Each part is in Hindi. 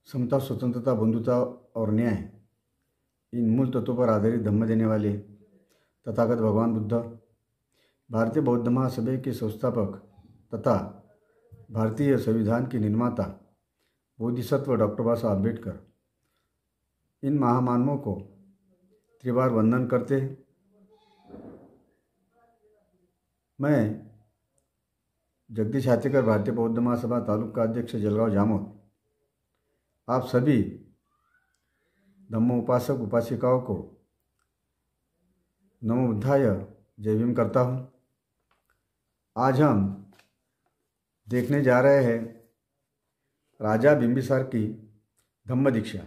समता, स्वतंत्रता, बंधुता और न्याय, इन मूल तत्वों पर आधारित धम्म देने वाले तथागत भगवान बुद्ध, भारतीय बौद्ध महासभा के संस्थापक तथा भारतीय संविधान के निर्माता बोधिसत्व डॉक्टर बाबा साहब अम्बेडकर, इन महामानवों को त्रिवार वंदन करते हैं। मैं जगदीश हाथीकर, भारतीय बौद्ध महासभा तालुका अध्यक्ष, जलगांव जामोद, आप सभी धम्म उपासक उपासिकाओं को नमो बुद्धाय, जय भीम करता हूँ। आज हम देखने जा रहे हैं राजा बिंबिसार की धम्म दीक्षा।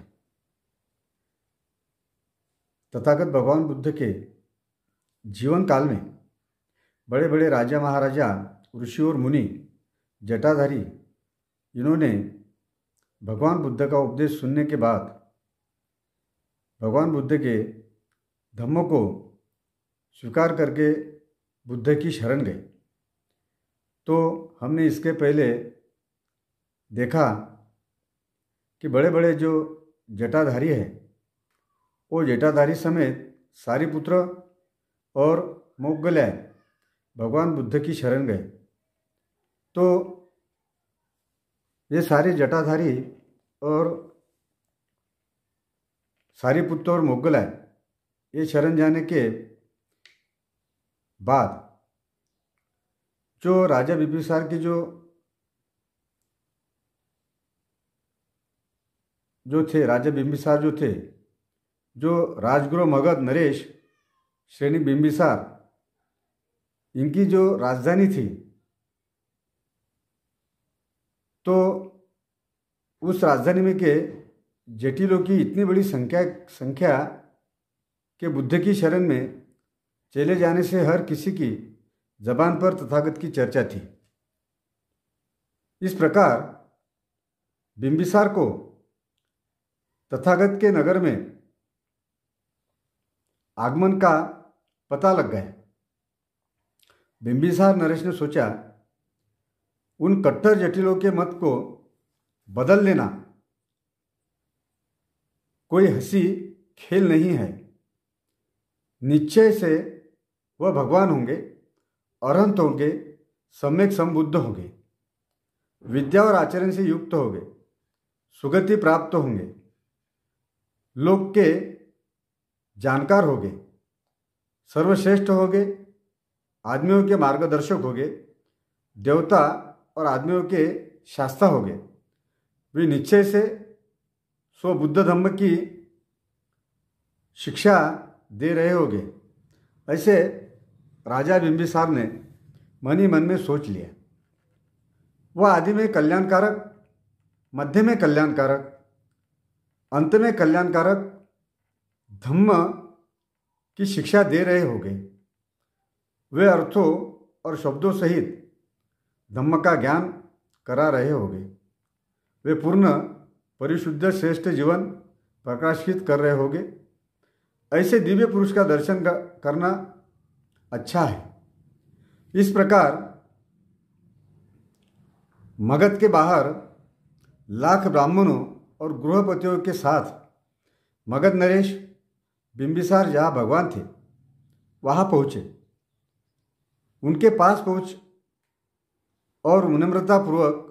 तथागत भगवान बुद्ध के जीवन काल में बड़े बड़े राजा महाराजा, ऋषि और मुनि, जटाधारी, इन्होंने भगवान बुद्ध का उपदेश सुनने के बाद भगवान बुद्ध के धम्मों को स्वीकार करके बुद्ध की शरण गए। तो हमने इसके पहले देखा कि बड़े बड़े जो जटाधारी हैं, वो जटाधारी समेत सारिपुत्र और मोग्गलय भगवान बुद्ध की शरण गए। तो ये सारे जटाधारी और सारिपुत्र और मोग्गलय ये शरण जाने के बाद जो राजा बिंबिसार की राजा बिंबिसार जो राजगुरु मगध नरेश श्रेणी बिंबिसार, इनकी जो राजधानी थी, तो उस राजधानी में के जटिलों की इतनी बड़ी संख्या के बुद्ध की शरण में चले जाने से हर किसी की जबान पर तथागत की चर्चा थी। इस प्रकार बिंबिसार को तथागत के नगर में आगमन का पता लग गया। बिंबिसार नरेश ने सोचा, उन कट्टर जटिलों के मत को बदल लेना कोई हंसी खेल नहीं है। निश्चय से वह भगवान होंगे, अरहंत होंगे, सम्यक संबुद्ध होंगे, विद्या और आचरण से युक्त होंगे, सुगति प्राप्त होंगे, लोक के जानकार होंगे, सर्वश्रेष्ठ होंगे, आदमियों के मार्गदर्शक होंगे, देवता और आदमियों के शास्ता होंगे। वे निश्चय से स्वबुद्ध धम्म की शिक्षा दे रहे होंगे। ऐसे राजा बिंबिसार ने मन ही मन में सोच लिया। वह आदि में कल्याणकारक, मध्य में कल्याणकारक, अंत में कल्याणकारक धम्म की शिक्षा दे रहे होंगे। वे अर्थों और शब्दों सहित धम्म का ज्ञान करा रहे होंगे। वे पूर्ण परिशुद्ध श्रेष्ठ जीवन प्रकाशित कर रहे होंगे। ऐसे दिव्य पुरुष का दर्शन करना अच्छा है। इस प्रकार मगध के बाहर लाख ब्राह्मणों और गृहपतियों के साथ मगध नरेश बिंबिसार जहाँ भगवान थे वहाँ पहुँचे। उनके पास पहुँच और विनम्रतापूर्वक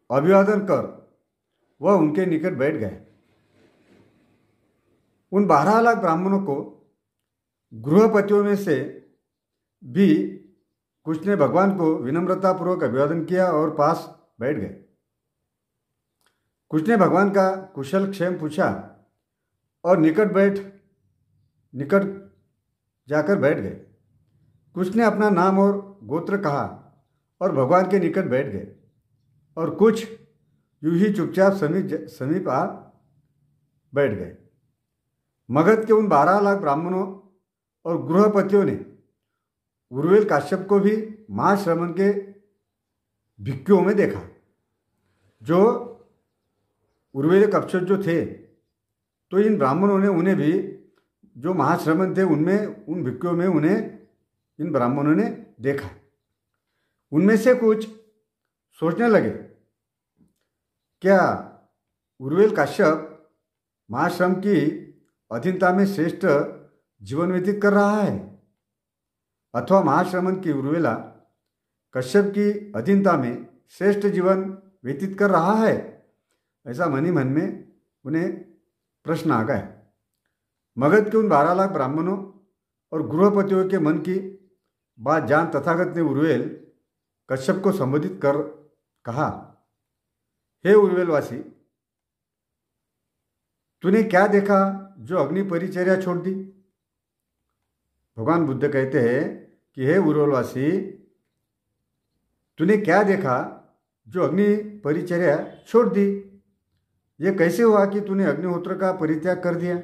अभिवादन कर वह उनके निकट बैठ गए। उन 12 लाख ब्राह्मणों को गृहपतियों में से भी कुछ ने भगवान को विनम्रतापूर्वक अभिवादन किया और पास बैठ गए। कुछ ने भगवान का कुशल क्षेम पूछा और निकट जाकर बैठ गए। कुछ ने अपना नाम और गोत्र कहा और भगवान के निकट बैठ गए, और कुछ यूं ही चुपचाप समीप आ बैठ गए। मगध के उन 12 लाख ब्राह्मणों और गृहपतियों ने उर्वेल काश्यप को भी महाश्रमण के भिक्षुओं में देखा। जो उर्वेल काश्यप जो थे, तो इन ब्राह्मणों ने उन्हें भी, जो महाश्रमण थे उनमें, उन भिक्षुओं में उन्हें इन ब्राह्मणों ने देखा। उनमें से कुछ सोचने लगे, क्या उर्वेल काश्यप महाश्रम की अधीनता में श्रेष्ठ जीवन व्यतीत कर रहा है, अथवा महाश्रमण की उर्वेला कश्यप की अधीनता में श्रेष्ठ जीवन व्यतीत कर रहा है। ऐसा मन ही मन में उन्हें प्रश्न आ गया। मगध के उन 12 लाख ब्राह्मणों और गृहपतियों के मन की बात जान तथागत ने उर्वेल कश्यप को संबोधित कर कहा, हे उर्वेलवासी, तूने क्या देखा जो अग्नि परिचर्या छोड़ दी? भगवान बुद्ध कहते हैं कि हे उर्वेलवासी, तूने क्या देखा जो अग्नि परिचर्या छोड़ दी? ये कैसे हुआ कि तूने अग्निहोत्र का परित्याग कर दिया?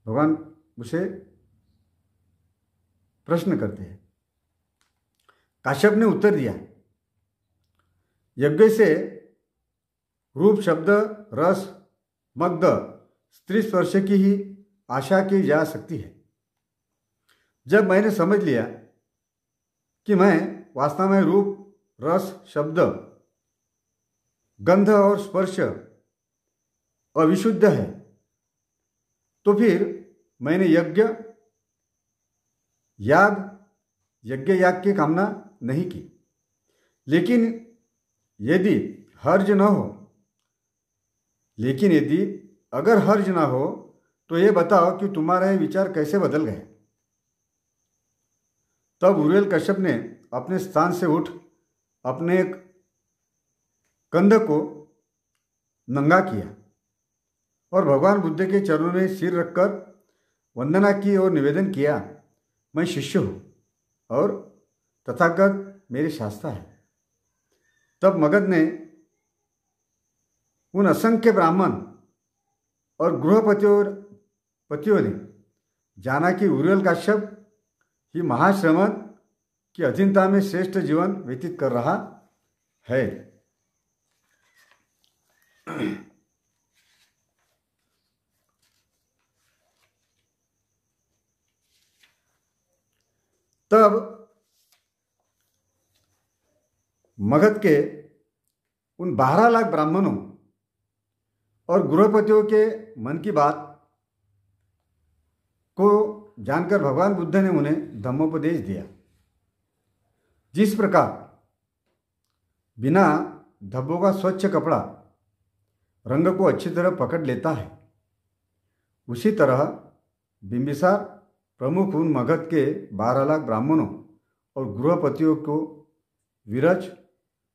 भगवान उसे प्रश्न करते हैं। काश्यप ने उत्तर दिया, यज्ञ से रूप, शब्द, रस, मग्ध, स्त्री स्पर्श की ही आशा की जा सकती है। जब मैंने समझ लिया कि मैं वास्तव में रूप, रस, शब्द, गंध और स्पर्श अविशुद्ध है, तो फिर मैंने यज्ञ याग की कामना नहीं की। लेकिन यदि अगर हर्ज ना हो तो ये बताओ कि तुम्हारे विचार कैसे बदल गए? तब उर्वेल कश्यप ने अपने स्थान से उठ अपने एक कंध को नंगा किया और भगवान बुद्ध के चरणों में सिर रखकर वंदना की और निवेदन किया, मैं शिष्य हूँ और तथागत मेरे शास्त्रा है। तब मगध ने उन असंख्य ब्राह्मण और गृहपतियों ने जाना कि उर्वेल काश्यप ही महाश्रमण की अधीनता में श्रेष्ठ जीवन व्यतीत कर रहा है। तब मगध के उन 12 लाख ब्राह्मणों और गृहपतियों के मन की बात को जानकर भगवान बुद्ध ने उन्हें धम्मोपदेश दिया। जिस प्रकार बिना धब्बों का स्वच्छ कपड़ा रंग को अच्छी तरह पकड़ लेता है, उसी तरह बिंबिसार प्रमुख उन मगध के 12 लाख ब्राह्मणों और गृहपतियों को विरज,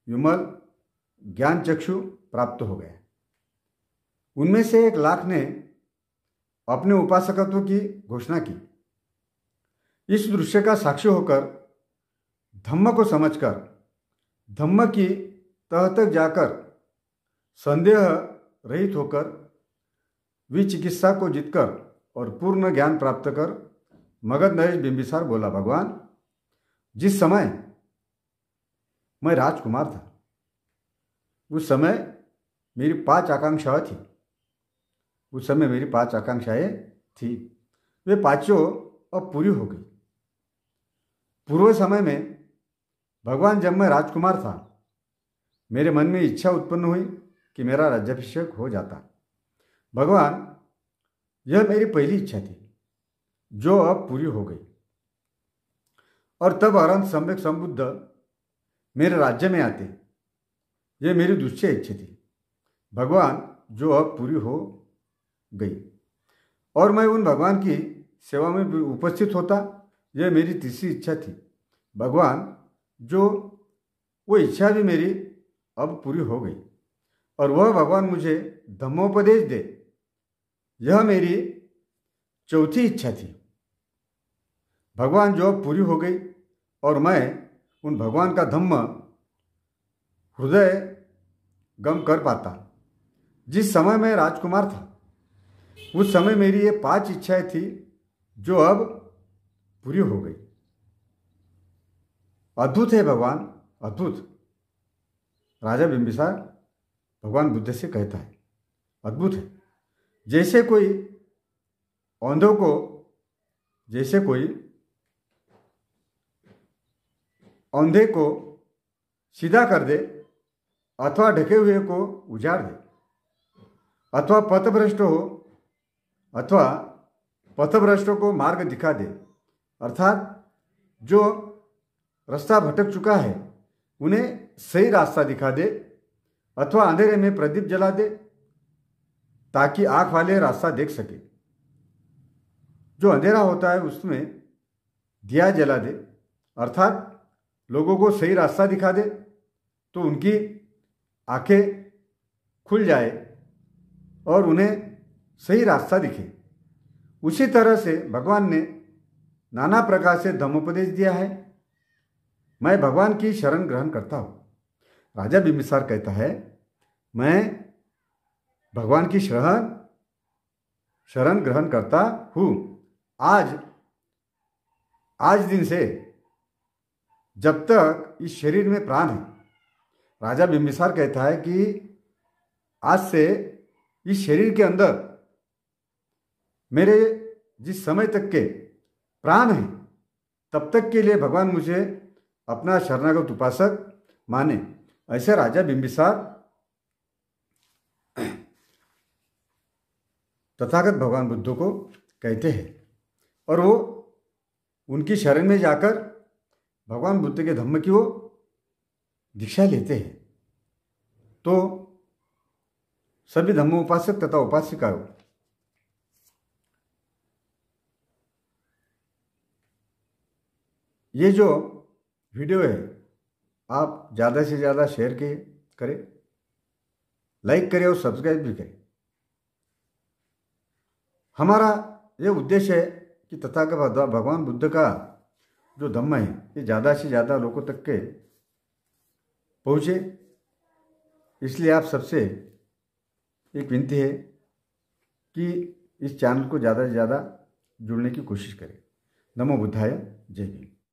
विमल ज्ञान चक्षु प्राप्त हो गए। उनमें से 1 लाख ने अपने उपासकत्व की घोषणा की। इस दृश्य का साक्षी होकर, धम्म को समझकर, धम्म की तह तक जाकर, संदेह रहित होकर, विचिकित्सा को जीतकर और पूर्ण ज्ञान प्राप्त कर मगध नरेश बिंबिसार बोला, भगवान, जिस समय मैं राजकुमार था उस समय मेरी 5 आकांक्षाएं थी। वे 5 अब पूरी हो गई। पूर्व समय में भगवान, जब मैं राजकुमार था, मेरे मन में इच्छा उत्पन्न हुई कि मेरा राज्याभिषेक हो जाता। भगवान, यह मेरी पहली इच्छा थी जो अब पूरी हो गई। और तब अनंत सम्यक संबुद्ध मेरे राज्य में आते, यह मेरी दूसरी इच्छा थी। भगवान, जो अब पूरी हो गई। और मैं उन भगवान की सेवा में उपस्थित होता, यह मेरी तीसरी इच्छा थी। भगवान, जो वो इच्छा भी मेरी अब पूरी हो गई। और वह भगवान मुझे धम्मोपदेश दे, यह मेरी चौथी इच्छा थी। भगवान, जो अब पूरी हो गई और मैं उन भगवान का धम्म हृदय गम कर पाता। जिस समय मैं राजकुमार था उस समय मेरी ये 5 इच्छाएं थी जो अब पूरी हो गई। अद्भुत है भगवान, अद्भुत। राजा बिंबिसार भगवान बुद्ध से कहता है, अद्भुत है। जैसे कोई अंधे को सीधा कर दे अथवा ढके हुए को उजाड़ दे। अथवा पथभ्रष्ट हो अथवा पथभ्रष्टों को मार्ग दिखा दे, अर्थात जो रास्ता भटक चुका है उन्हें सही रास्ता दिखा दे, अथवा अंधेरे में प्रदीप जला दे ताकि आंख वाले रास्ता देख सके। जो अंधेरा होता है उसमें दिया जला दे, अर्थात लोगों को सही रास्ता दिखा दे तो उनकी आंखें खुल जाए और उन्हें सही रास्ता दिखे। उसी तरह से भगवान ने नाना प्रकार से धम्मोपदेश दिया है। मैं भगवान की शरण ग्रहण करता हूँ। राजा बिंबिसार कहता है, मैं भगवान की शरण ग्रहण करता हूँ। आज दिन से जब तक इस शरीर में प्राण है। राजा बिंबिसार कहता है कि आज से इस शरीर के अंदर मेरे जिस समय तक के प्राण हैं तब तक के लिए भगवान मुझे अपना शरणागत उपासक माने। ऐसे राजा बिंबिसार तथागत भगवान बुद्ध को कहते हैं और वो उनकी शरण में जाकर भगवान बुद्ध के धम्म की वो दीक्षा लेते हैं। तो सभी धम्मोपासक तथा उपासिकाओं, ये जो वीडियो है आप ज़्यादा से ज़्यादा शेयर करें, लाइक करें और सब्सक्राइब भी करें। हमारा ये उद्देश्य है कि तथागत भगवान बुद्ध का जो धम्म है ये ज़्यादा से ज़्यादा लोगों तक के पहुँचे। इसलिए आप सबसे एक विनती है कि इस चैनल को ज़्यादा से ज़्यादा जुड़ने की कोशिश करें। नमो बुद्धाय। जय हिंद।